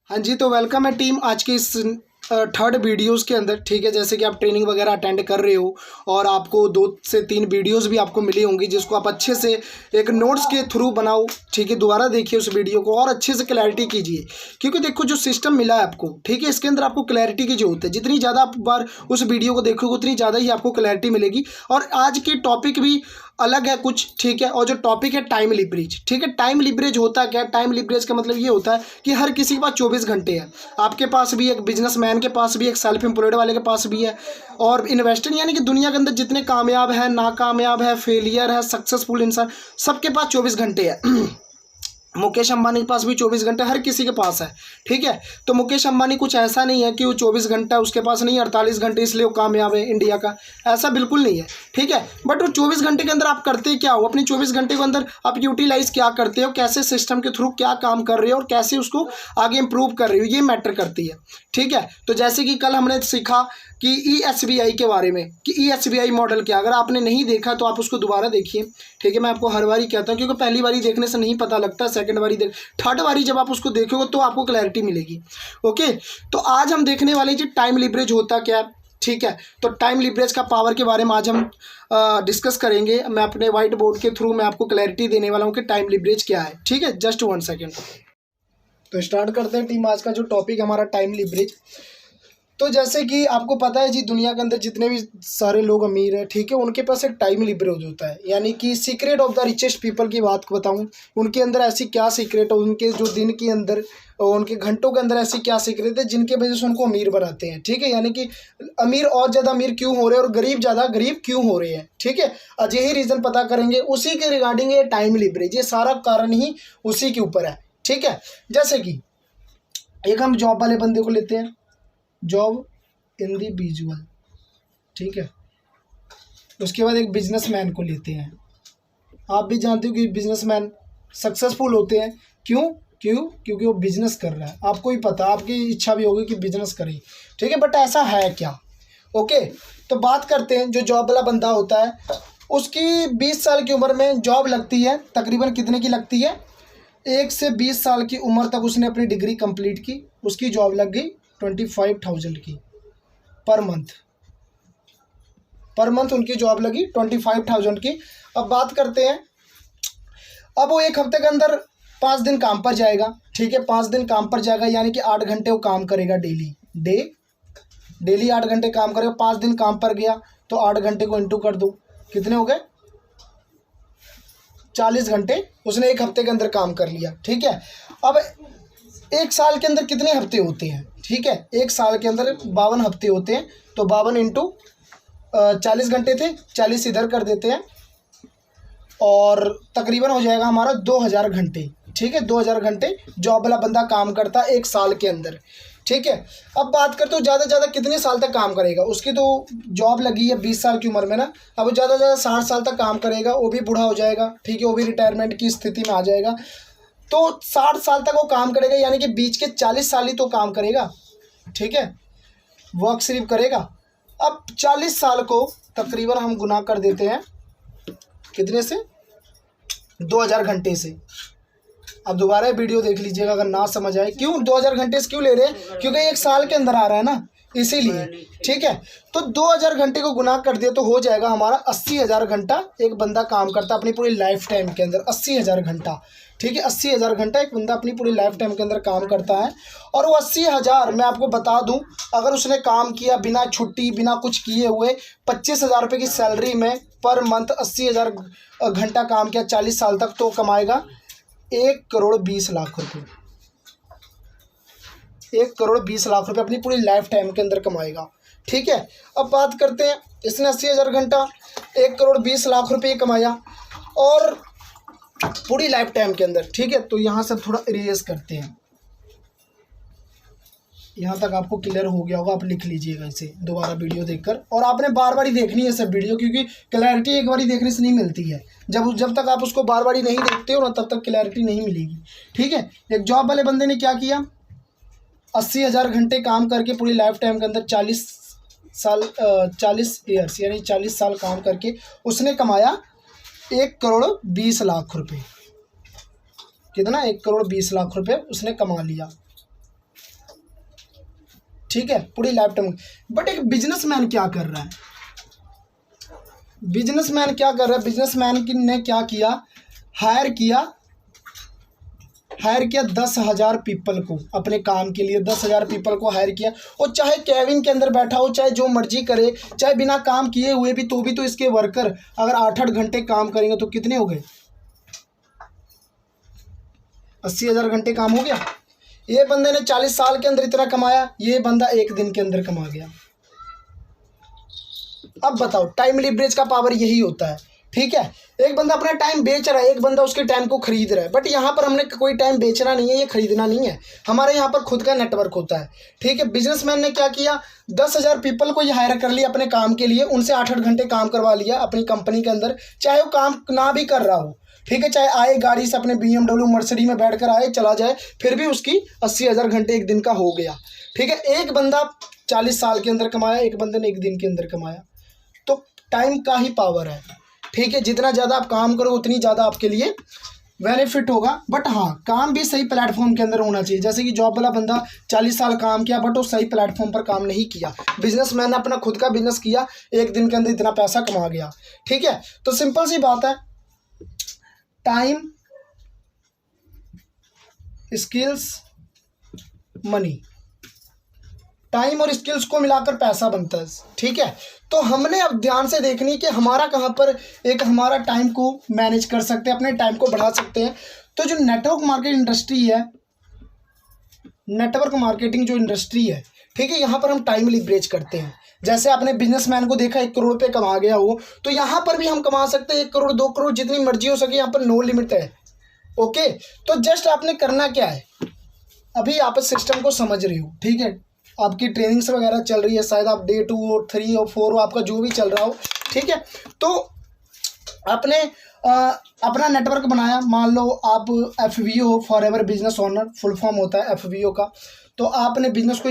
हाँ जी, तो वेलकम है टीम आज के इस थर्ड वीडियोस के अंदर। ठीक है, जैसे कि आप ट्रेनिंग वगैरह अटेंड कर रहे हो और आपको 2 से 3 वीडियोस भी आपको मिली होंगी, जिसको आप अच्छे से एक नोट्स के थ्रू बनाओ। ठीक है, दोबारा देखिए उस वीडियो को और अच्छे से क्लैरिटी कीजिए, क्योंकि देखो जो सिस्टम मिला है आपको, ठीक है, इसके अंदर आपको क्लैरिटी की जरूरत है। जितनी ज़्यादा आप बार उस वीडियो को देखोगे उतनी ज़्यादा ही आपको क्लैरिटी मिलेगी। और आज के टॉपिक भी अलग है कुछ, ठीक है। और जो टॉपिक है टाइम लिवरेज, ठीक है। टाइम लिवरेज होता क्या है? टाइम लिवरेज का मतलब ये होता है कि हर किसी के पास 24 घंटे है। आपके पास भी, एक बिजनेसमैन के पास भी, एक सेल्फ एम्प्लॉयड वाले के पास भी है, और इन्वेस्टर यानी कि दुनिया के अंदर जितने कामयाब है, नाकामयाब है, फेलियर है, सक्सेसफुल इंसान, सबके पास 24 घंटे है। मुकेश अंबानी के पास भी 24 घंटे हर किसी के पास है, ठीक है। तो मुकेश अंबानी कुछ ऐसा नहीं है कि वो 24 घंटा उसके पास नहीं, 48 घंटे इसलिए वो कामयाब है इंडिया का, ऐसा बिल्कुल नहीं है, ठीक है। बट वो 24 घंटे के अंदर आप करते क्या हो? अपनी 24 घंटे के अंदर आप यूटिलाइज क्या करते हो, कैसे सिस्टम के थ्रू क्या काम कर रहे हो और कैसे उसको आगे इंप्रूव कर रहे हो, ये मैटर करती है, ठीक है। तो जैसे कि कल हमने सीखा कि ESBI के बारे में, कि ESBI मॉडल क्या, अगर आपने नहीं देखा तो आप उसको दोबारा देखिए, ठीक है। मैं आपको हर बारी कहता हूँ, क्योंकि पहली बारी देखने से नहीं पता लगता, सेकंड बारी थर्ड बारी जब आप उसको देखोगे तो आपको क्लैरिटी मिलेगी। ओके, तो आज हम देखने वाले जी टाइम लिवरेज होता क्या है, ठीक है। तो टाइम लिवरेज का पावर के बारे में आज हम डिस्कस करेंगे। मैं अपने व्हाइट बोर्ड के थ्रू मैं आपको क्लैरिटी देने वाला हूँ कि टाइम लिवरेज क्या है, ठीक है। Just 1 second. तो स्टार्ट करते हैं टीम आज का जो टॉपिक हमारा टाइम लिवरेज। तो जैसे कि आपको पता है जी, दुनिया के अंदर जितने भी सारे लोग अमीर हैं, ठीक है, उनके पास एक टाइम लिवरेज होता है। यानी कि secret of the richest people की बात बताऊं, उनके अंदर ऐसी क्या सीक्रेट है, उनके जो दिन के अंदर, उनके घंटों के अंदर ऐसी क्या सीक्रेट है जिनके वजह से उनको अमीर बनाते हैं, ठीक है। यानी कि अमीर और ज़्यादा अमीर क्यों हो रहे हैं और गरीब ज़्यादा गरीब क्यों हो रहे हैं, ठीक है। आज यही रीज़न पता करेंगे, उसी के रिगार्डिंग ये टाइम लिवरेज, ये सारा कारण ही उसी के ऊपर है, ठीक है। जैसे कि एक हम जॉब वाले बंदे को लेते हैं, जॉब इंडिविजुअल, ठीक है। उसके बाद एक बिजनेसमैन को लेते हैं। आप भी जानते हो कि बिजनेसमैन सक्सेसफुल होते हैं, क्योंकि वो बिजनेस कर रहा है। आपको ही पता, आपकी इच्छा भी होगी कि बिजनेस करें, ठीक है। बट ऐसा है क्या? ओके, तो बात करते हैं जो जॉब वाला बंदा होता है, उसकी 20 साल की उम्र में जॉब लगती है। तकरीबन कितने की लगती है? 1 से 20 साल की उम्र तक उसने अपनी डिग्री कंप्लीट की, उसकी जॉब लग गई 25,000 की पर मंथ उनकी जॉब लगी 25,000 की। अब बात करते हैं, अब वो 1 हफ्ते के अंदर 5 दिन काम पर जाएगा, ठीक है। 5 दिन काम पर जाएगा, यानी कि 8 घंटे वो काम करेगा डेली 8 घंटे काम करेगा। 5 दिन काम पर गया तो 8 घंटे को इंटू कर दो, कितने हो गए? 40 घंटे उसने 1 हफ्ते के अंदर काम कर लिया, ठीक है। अब 1 साल के अंदर कितने हफ्ते होते हैं, ठीक है। 1 साल के अंदर 52 हफ्ते होते हैं, तो 52 इंटू 40 घंटे थे, 40 इधर कर देते हैं, और तकरीबन हो जाएगा हमारा 2000 घंटे, ठीक है। 2000 घंटे जॉब वाला बंदा काम करता है 1 साल के अंदर, ठीक है। अब बात करते हो ज़्यादा से ज़्यादा कितने साल तक काम करेगा। उसकी तो जॉब लगी है 20 साल की उम्र में ना, अब वो ज़्यादा से ज़्यादा 60 साल तक काम करेगा, वो भी बूढ़ा हो जाएगा, ठीक है, वो भी रिटायरमेंट की स्थिति में आ जाएगा। तो 60 साल तक वो काम करेगा, यानी कि बीच के 40 साल ही तो काम करेगा, ठीक है, वर्क सिर्फ करेगा। अब 40 साल को तकरीबन हम गुना कर देते हैं कितने से? 2000 घंटे से। अब दोबारा वीडियो देख लीजिएगा अगर ना समझ आए। क्यों 2000 घंटे से क्यों ले रहे हैं? क्योंकि 1 साल के अंदर आ रहा है ना, इसीलिए, ठीक है। तो 2000 घंटे को गुना कर दिया तो हो जाएगा हमारा 80,000 घंटा एक बंदा काम करता है अपनी पूरी लाइफ टाइम के अंदर। 80,000 घंटा, ठीक है। 80,000 घंटा एक बंदा अपनी पूरी लाइफ टाइम के अंदर काम करता है। और वो 80,000 मैं आपको बता दूं, अगर उसने काम किया बिना छुट्टी बिना कुछ किए हुए, 25,000 रुपये की सैलरी में पर मंथ 80,000 घंटा काम किया 40 साल तक, तो कमाएगा 1,20,00,000 रुपये। 1,20,00,000 रुपये अपनी पूरी लाइफ टाइम के अंदर कमाएगा, ठीक है। अब बात करते हैं, इसने 80,000 घंटा 1,20,00,000 रुपये कमाया और पूरी लाइफ टाइम के अंदर, ठीक है। तो यहाँ से थोड़ा इरेज करते हैं, यहाँ तक आपको क्लियर हो गया होगा। आप लिख लीजिएगा इसे दोबारा वीडियो देखकर, और आपने बार बार ही देखनी है सब वीडियो, क्योंकि क्लैरिटी एक बार ही देखने से नहीं मिलती है। जब तक आप उसको बार बार ही नहीं देखते हो ना, तब तक क्लैरिटी नहीं मिलेगी, ठीक है। एक जॉब वाले बंदे ने क्या किया, 80,000 घंटे काम करके पूरी लाइफ टाइम के अंदर 40 ईयर्स यानी 40 साल काम करके उसने कमाया 1,20,00,000 रुपये। कितना? 1,20,00,000 रुपये उसने कमा लिया, ठीक है, पूरी लाइफ टाइम। बट एक बिजनेसमैन क्या कर रहा है, बिजनेसमैन क्या कर रहा है, बिजनेसमैन ने क्या किया, हायर किया 10,000 पीपल को अपने काम के लिए, 10,000 पीपल को हायर किया। और चाहे कैबिन के अंदर बैठा हो, चाहे जो मर्जी करे, चाहे बिना काम किए हुए भी, तो भी तो इसके वर्कर अगर 8-8 घंटे काम करेंगे तो कितने हो गए, 80,000 घंटे काम हो गया। ये बंदे ने 40 साल के अंदर इतना कमाया, ये बंदा एक दिन के अंदर कमा गया। अब बताओ, टाइम लीवरेज का पावर यही होता है। ठीक है, एक बंदा अपना टाइम बेच रहा है, एक बंदा उसके टाइम को खरीद रहा है। बट यहाँ पर हमने कोई टाइम बेचना नहीं है, ये खरीदना नहीं है, हमारे यहाँ पर खुद का नेटवर्क होता है। ठीक है, बिजनेसमैन ने क्या किया, 10,000 पीपल को ये हायर कर लिया अपने काम के लिए, उनसे 8-8 घंटे काम करवा लिया अपनी कंपनी के अंदर, चाहे वो काम ना भी कर रहा हो। ठीक है, चाहे आए गाड़ी से अपने BMW मर्सिडीज में बैठ कर आए, चला जाए, फिर भी उसकी 80,000 घंटे एक दिन का हो गया। ठीक है, एक बंदा 40 साल के अंदर कमाया, एक बंदे ने एक दिन के अंदर कमाया। तो टाइम का ही पावर है। ठीक है, जितना ज़्यादा आप काम करो उतनी ज़्यादा आपके लिए बेनिफिट होगा। बट हाँ, काम भी सही प्लेटफॉर्म के अंदर होना चाहिए। जैसे कि जॉब वाला बंदा 40 साल काम किया, बट वो सही प्लेटफॉर्म पर काम नहीं किया। बिजनेसमैन ने अपना खुद का बिजनेस किया, एक दिन के अंदर इतना पैसा कमा गया। ठीक है, तो सिंपल सी बात है, टाइम, स्किल्स, मनी, टाइम और स्किल्स को मिलाकर पैसा बनता है। ठीक है, तो हमने अब ध्यान से देखनी कि हमारा कहाँ पर एक हमारा टाइम को मैनेज कर सकते हैं, अपने टाइम को बढ़ा सकते हैं। तो जो नेटवर्क मार्केट इंडस्ट्री है, नेटवर्क मार्केटिंग जो इंडस्ट्री है, ठीक है, यहाँ पर हम टाइम लीवरेज करते हैं। जैसे आपने बिजनेसमैन को देखा 1 करोड़ रुपये कमा गया हो, तो यहाँ पर भी हम कमा सकते हैं 1 करोड़ 2 करोड़, जितनी मर्जी हो सके, यहाँ पर नो लिमिट है। ओके, तो जस्ट आपने करना क्या है, अभी आप सिस्टम को समझ रहे हो। ठीक है, आपकी ट्रेनिंग्स वगैरह चल रही है, शायद आप डे 2 और 3 और 4 आपका जो भी चल रहा हो। ठीक है, तो आपने अपना नेटवर्क बनाया। मान लो आप FBO, forever business owner, full form होता है FBO का। तो आपने बिजनेस को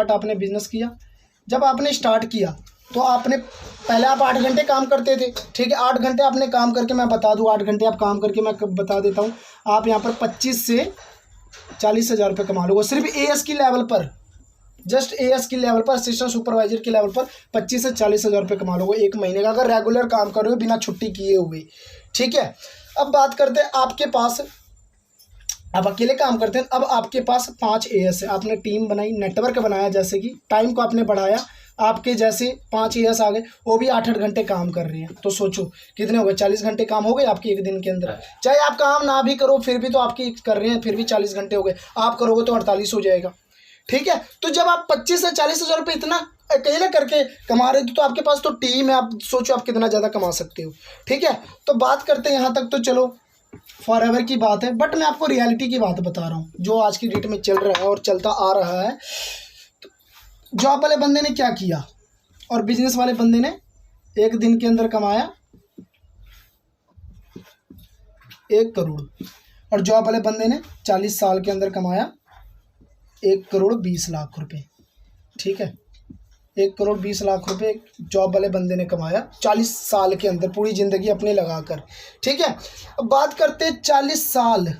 आपने बिजनेस किया। जब आपने स्टार्ट किया तो आपने पहले आप 8 घंटे काम करते थे। ठीक है, 8 घंटे आपने काम करके, मैं बता दूं, 8 घंटे आप काम करके मैं बता देता हूँ, आप यहाँ पर 25 से 40,000 रुपये कमा लोगे सिर्फ AS की लेवल पर। जस्ट AS की लेवल पर, असिस्टेंट सुपरवाइजर की लेवल पर 25 से 40,000 रुपये कमा लोगे एक महीने का, अगर रेगुलर काम कर रहे हो बिना छुट्टी किए हुए। ठीक है, अब बात करते हैं आपके पास, आप अकेले काम करते हैं, अब आपके पास 5 AS है। आपने टीम बनाई, नेटवर्क बनाया, जैसे कि टाइम को आपने बढ़ाया, आपके जैसे 5 AS आ गए, वो भी 8-8 घंटे काम कर रहे हैं। तो सोचो कितने हो गए, 40 घंटे काम हो गए आपके एक दिन के अंदर। चाहे आप काम ना भी करो फिर भी तो आपकी कर रहे हैं, फिर भी 40 घंटे हो गए, आप करोगे तो 48 हो जाएगा। ठीक है, तो जब आप 25 से 40,000 रुपये इतना अकेले करके कमा रहे थे, तो आपके पास तो टीम है, आप सोचो आप कितना ज़्यादा कमा सकते हो। ठीक है, तो बात करते हैं यहाँ तक, तो चलो फॉरएवर की बात है, बट मैं आपको रियलिटी की बात बता रहा हूँ जो आज की डेट में चल रहा है और चलता आ रहा है। जॉब वाले बंदे ने क्या किया और बिजनेस वाले बंदे ने एक दिन के अंदर कमाया 1 करोड़, और जॉब वाले बंदे ने 40 साल के अंदर कमाया 1 करोड़ 20 लाख रुपए। ठीक है, 1 करोड़ 20 लाख रुपए जॉब वाले बंदे ने कमाया 40 साल के अंदर, पूरी ज़िंदगी अपने लगाकर। ठीक है, अब बात करते हैं 40 साल,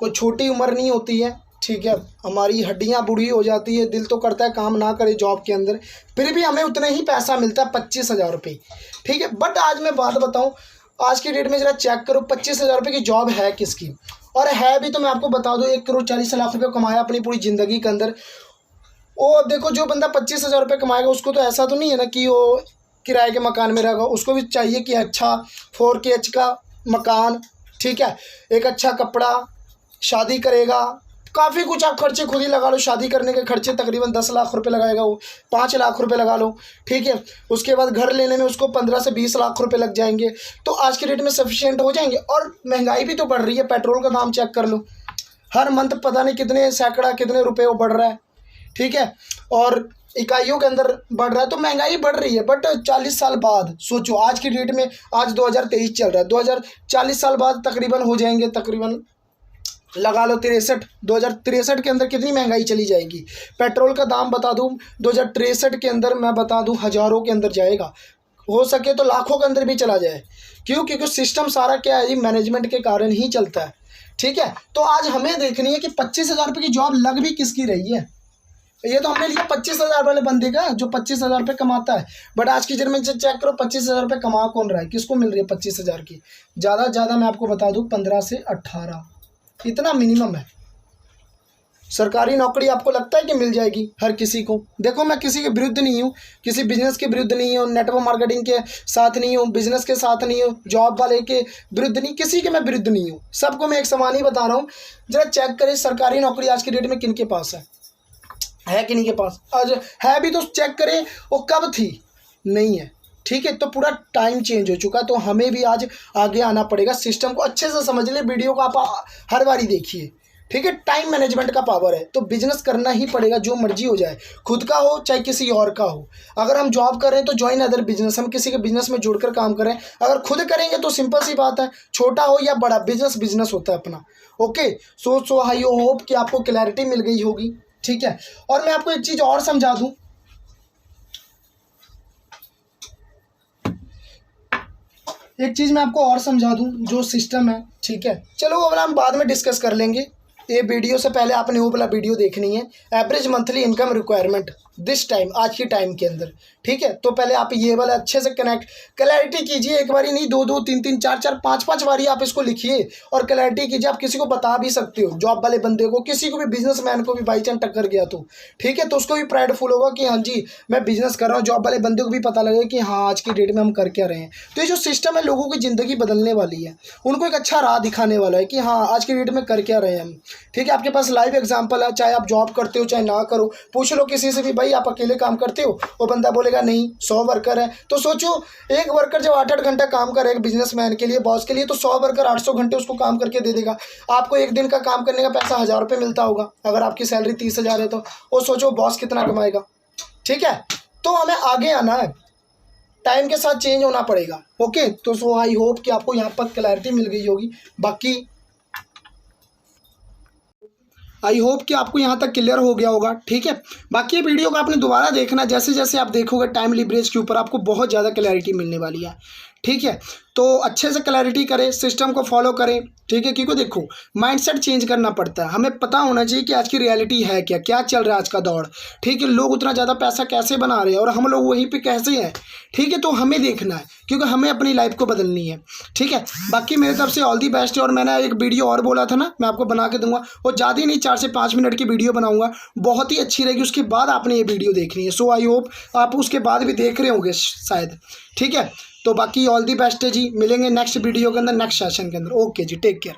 कोई छोटी उम्र नहीं होती है। ठीक है, हमारी हड्डियां बूढ़ी हो जाती है, दिल तो करता है काम ना करे जॉब के अंदर, फिर भी हमें उतना ही पैसा मिलता है 25,000 रुपये। ठीक है, बट आज मैं बात बताऊं, आज की डेट में ज़रा चेक करो 25,000 रुपये की जॉब है किसकी, और है भी तो मैं आपको बता दूं 1 करोड़ 40 लाख रुपये कमाया अपनी पूरी ज़िंदगी के अंदर। वो देखो, जो बंदा 25,000 रुपये कमाएगा उसको तो ऐसा तो नहीं है ना कि वो किराए के मकान में रहेगा, उसको भी चाहिए कि अच्छा 4KH का मकान, ठीक है, एक अच्छा कपड़ा, शादी करेगा, काफ़ी कुछ आप खर्चे खुद ही लगा लो। शादी करने के खर्चे तकरीबन 10 लाख रुपए लगाएगा वो, 5 लाख रुपए लगा लो। ठीक है, उसके बाद घर लेने में उसको 15 से 20 लाख रुपए लग जाएंगे, तो आज के डेट में सफिशिएंट हो जाएंगे। और महंगाई भी तो बढ़ रही है, पेट्रोल का दाम चेक कर लो, हर मंथ पता नहीं कितने सैकड़ा कितने रुपये वो बढ़ रहा है। ठीक है, और इकाइयों के अंदर बढ़ रहा है, तो महंगाई बढ़ रही है। बट 40 साल बाद सोचो, आज की डेट में, आज 2023 चल रहा है, 2040 साल बाद तकरीबन हो जाएंगे, तकरीबन लगा लो 63, 2063 के अंदर कितनी महंगाई चली जाएगी। पेट्रोल का दाम बता दूं 2063 के अंदर मैं बता दूं हज़ारों के अंदर जाएगा, हो सके तो लाखों के अंदर भी चला जाए। क्यों? क्योंकि सिस्टम सारा क्या है जी, मैनेजमेंट के कारण ही चलता है। ठीक है, तो आज हमें देखनी है कि 25,000 रुपये की जॉब लग भी किसकी रही है। ये तो हमने लिया 25,000 वाले बंदे का जो 25,000 रुपये कमाता है। बट आज की जनरेशन में चेक करो 25,000 रुपये कमा कौन रहा है, किसको मिल रही है 25,000 की? ज़्यादा से ज़्यादा मैं आपको बता दूँ 15 से 18, इतना मिनिमम है। सरकारी नौकरी आपको लगता है कि मिल जाएगी हर किसी को? देखो मैं किसी के विरुद्ध नहीं हूँ, किसी बिजनेस के विरुद्ध नहीं हूँ, नेटवर्क मार्केटिंग के साथ नहीं हूँ, बिजनेस के साथ नहीं हूँ, जॉब वाले के विरुद्ध नहीं, किसी के मैं विरुद्ध नहीं हूँ। सबको मैं एक समान ही बता रहा हूँ। जरा चेक करें सरकारी नौकरी आज की डेट में किन के पास है कि नहीं के पास? आज है भी तो चेक करें वो कब थी, नहीं है। ठीक है, तो पूरा टाइम चेंज हो चुका, तो हमें भी आज आगे आना पड़ेगा। सिस्टम को अच्छे से समझ ले, वीडियो को आप हर बारी देखिए। ठीक है, टाइम मैनेजमेंट का पावर है, तो बिजनेस करना ही पड़ेगा, जो मर्जी हो जाए, खुद का हो चाहे किसी और का हो। अगर हम जॉब कर रहे हैं तो ज्वाइन अदर बिजनेस, हम किसी के बिजनेस में जुड़कर काम करें। अगर खुद करेंगे तो सिंपल सी बात है, छोटा हो या बड़ा, बिजनेस बिजनेस होता है अपना। ओके, सो आई होप कि आपको क्लैरिटी मिल गई होगी। ठीक है, और मैं आपको एक चीज़ और समझा दूं, जो सिस्टम है। ठीक है, चलो अब हम बाद में डिस्कस कर लेंगे। ये वीडियो से पहले आपने वो वाला वीडियो देखनी है, average monthly income requirement this time, आज की टाइम के अंदर। ठीक है, तो पहले आप ये वाला अच्छे से क्लैरिटी कीजिए, एक बारी नहीं, दो दो तीन तीन चार चार पाँच पाँच बारी आप इसको लिखिए और क्लैरिटी कीजिए। आप किसी को बता भी सकते हो, जॉब वाले बंदे को, किसी को भी, बिजनेसमैन को भी बाई चांस टक्कर गया तो ठीक है, तो उसको भी प्राइडफुल होगा कि हाँ जी मैं बिजनेस कर रहा हूँ। जॉब वाले बंदे को भी पता लगेगा कि हाँ आज की डेट में हम कर क्या रहे हैं। तो ये जो सिस्टम है लोगों की ज़िंदगी बदलने वाली है, उनको एक अच्छा राह दिखाने वाला है कि हाँ आज की डेट में कर क्या रहे हैं हम। ठीक है, आपके पास लाइव एग्जांपल है, चाहे आप जॉब करते हो चाहे ना करो। पूछ लो किसी से भी, भाई आप अकेले काम करते हो? वो बंदा बोलेगा नहीं, 100 वर्कर है। तो सोचो एक वर्कर जब 8-8 घंटा काम करेगा बिजनेसमैन के लिए, बॉस के लिए, तो 100 वर्कर 800 घंटे उसको काम करके दे देगा। आपको एक दिन का काम करने का पैसा 1000 रुपये मिलता होगा। अगर आपकी सैलरी 30,000 है तो वो सोचो बॉस कितना कमाएगा। ठीक है, तो हमें आगे आना है, टाइम के साथ चेंज होना पड़ेगा। ओके, तो सो आई होप कि आपको यहाँ पर क्लैरिटी मिल गई होगी। बाकी आई होप कि आपको यहाँ तक क्लियर हो गया होगा। ठीक है, बाकी ये वीडियो को आपने दोबारा देखना, जैसे जैसे आप देखोगे टाइम लिवरेज के ऊपर आपको बहुत ज़्यादा क्लैरिटी मिलने वाली है। ठीक है, तो अच्छे से क्लैरिटी करें, सिस्टम को फॉलो करें। ठीक है, क्योंकि देखो माइंडसेट चेंज करना पड़ता है, हमें पता होना चाहिए कि आज की रियलिटी है क्या, क्या चल रहा है आज का दौर। ठीक है, लोग उतना ज़्यादा पैसा कैसे बना रहे हैं और हम लोग वहीं पे कैसे हैं। ठीक है, तो हमें देखना है क्योंकि हमें अपनी लाइफ को बदलनी है। ठीक है, बाकी मेरी तरफ से ऑल दी बेस्ट है। और मैंने एक वीडियो और बोला था ना, मैं आपको बना के दूंगा, वो ज़्यादा ही नहीं 4 से 5 मिनट की वीडियो बनाऊंगा, बहुत ही अच्छी रहेगी। उसके बाद आपने ये वीडियो देखनी है। सो आई होप आप उसके बाद भी देख रहे होंगे शायद। ठीक है, तो बाकी ऑल दी बेस्ट है जी, मिलेंगे नेक्स्ट वीडियो के अंदर, नेक्स्ट सेशन के अंदर। ओके जी, टेक केयर।